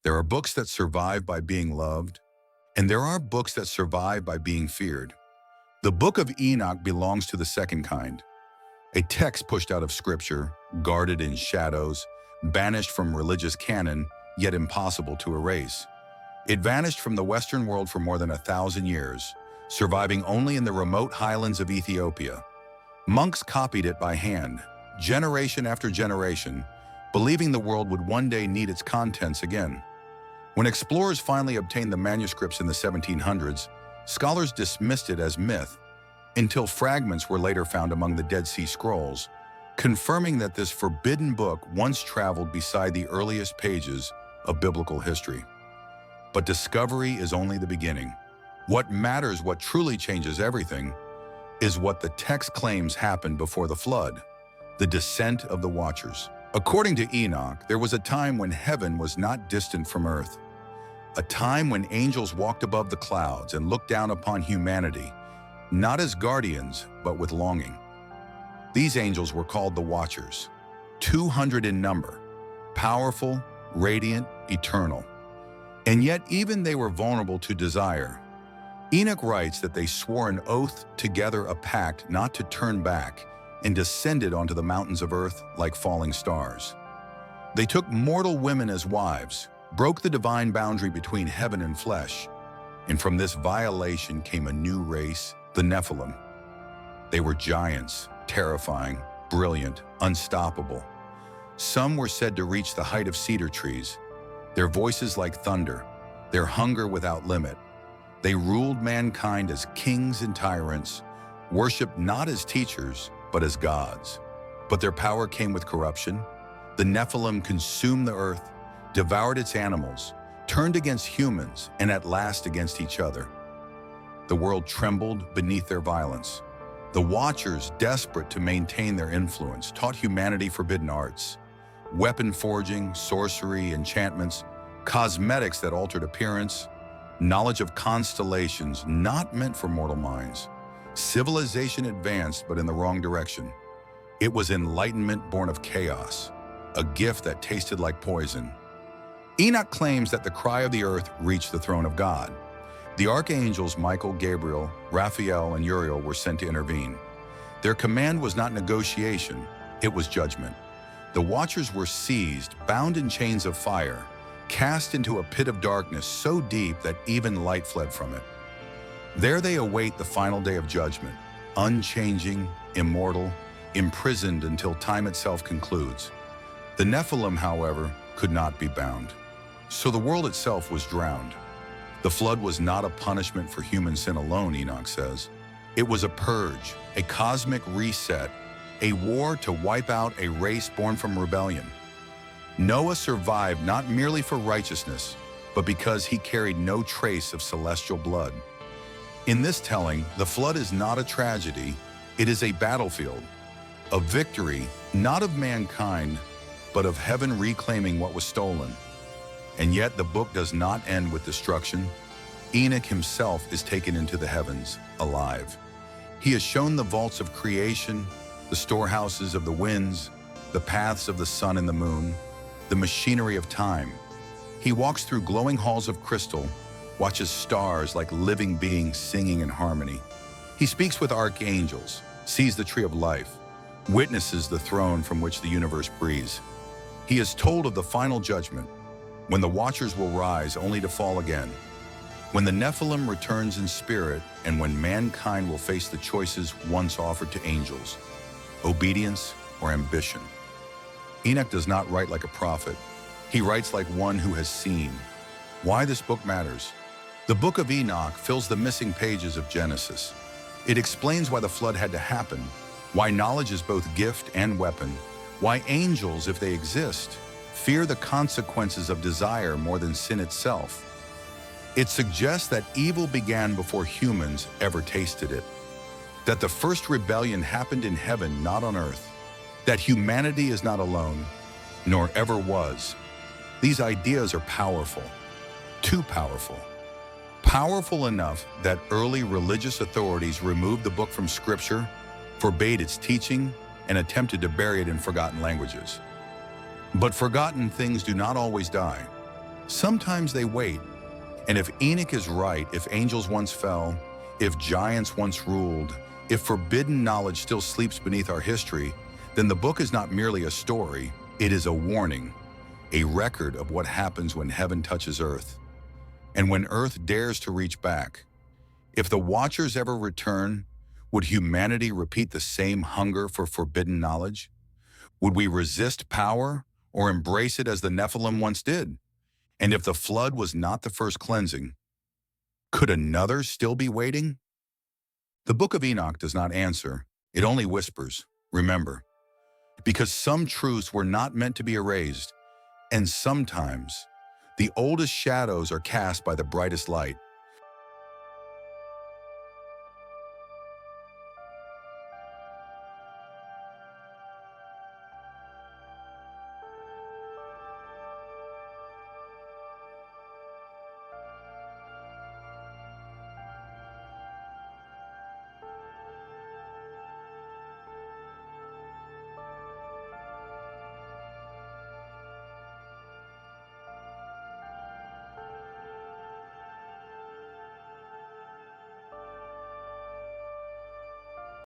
There are books that survive by being loved, and there are books that survive by being feared. The Book of Enoch belongs to the second kind, a text pushed out of Scripture, guarded in shadows, banished from religious canon, yet impossible to erase. It vanished from the Western world for more than 1,000 years, surviving only in the remote highlands of Ethiopia. Monks copied it by hand, generation after generation, believing the world would one day need its contents again. When explorers finally obtained the manuscripts in the 1700s, scholars dismissed it as myth, until fragments were later found among the Dead Sea Scrolls, confirming that this forbidden book once traveled beside the earliest pages of biblical history. But discovery is only the beginning. What matters, what truly changes everything, is what the text claims happened before the flood, the descent of the Watchers. According to Enoch, there was a time when heaven was not distant from earth, a time when angels walked above the clouds and looked down upon humanity, not as guardians, but with longing. These angels were called the Watchers, 200 in number, powerful, radiant, eternal. And yet even they were vulnerable to desire. Enoch writes that they swore an oath together, a pact not to turn back, and descended onto the mountains of earth like falling stars. They took mortal women as wives, broke the divine boundary between heaven and flesh, and from this violation came a new race, the Nephilim. They were giants, terrifying, brilliant, unstoppable. Some were said to reach the height of cedar trees, their voices like thunder, their hunger without limit. They ruled mankind as kings and tyrants, worshipped not as teachers, but as gods. But their power came with corruption. The Nephilim consumed the earth, devoured its animals, turned against humans, and at last against each other. The world trembled beneath their violence. The Watchers, desperate to maintain their influence, taught humanity forbidden arts, weapon forging, sorcery, enchantments, cosmetics that altered appearance, knowledge of constellations not meant for mortal minds. Civilization advanced, but in the wrong direction. It was enlightenment born of chaos, a gift that tasted like poison. Enoch claims that the cry of the earth reached the throne of God. The archangels Michael, Gabriel, Raphael, and Uriel were sent to intervene. Their command was not negotiation, it was judgment. The Watchers were seized, bound in chains of fire, cast into a pit of darkness so deep that even light fled from it. There they await the final day of judgment, unchanging, immortal, imprisoned until time itself concludes. The Nephilim, however, could not be bound. So the world itself was drowned. The flood was not a punishment for human sin alone, Enoch says. It was a purge, a cosmic reset, a war to wipe out a race born from rebellion. Noah survived not merely for righteousness, but because he carried no trace of celestial blood. In this telling, the flood is not a tragedy, it is a battlefield, a victory not of mankind, but of heaven reclaiming what was stolen. And yet the book does not end with destruction. Enoch himself is taken into the heavens, alive. He has shown the vaults of creation, the storehouses of the winds, the paths of the sun and the moon, the machinery of time. He walks through glowing halls of crystal, watches stars like living beings singing in harmony. He speaks with archangels, sees the tree of life, witnesses the throne from which the universe breathes. He is told of the final judgment, when the Watchers will rise only to fall again, when the Nephilim returns in spirit, and when mankind will face the choices once offered to angels, obedience or ambition. Enoch does not write like a prophet. He writes like one who has seen. Why this book matters? The Book of Enoch fills the missing pages of Genesis. It explains why the flood had to happen, why knowledge is both gift and weapon, why angels, if they exist, fear the consequences of desire more than sin itself. It suggests that evil began before humans ever tasted it, that the first rebellion happened in heaven, not on earth, that humanity is not alone, nor ever was. These ideas are powerful, too powerful. Powerful enough that early religious authorities removed the book from Scripture, forbade its teaching, and attempted to bury it in forgotten languages. But forgotten things do not always die. Sometimes they wait. And if Enoch is right, if angels once fell, if giants once ruled, if forbidden knowledge still sleeps beneath our history, then the book is not merely a story, it is a warning, a record of what happens when heaven touches earth, and when earth dares to reach back. If the Watchers ever return, would humanity repeat the same hunger for forbidden knowledge? Would we resist power or embrace it as the Nephilim once did? And if the flood was not the first cleansing, could another still be waiting? The Book of Enoch does not answer, it only whispers, remember, because some truths were not meant to be erased, and sometimes the oldest shadows are cast by the brightest light.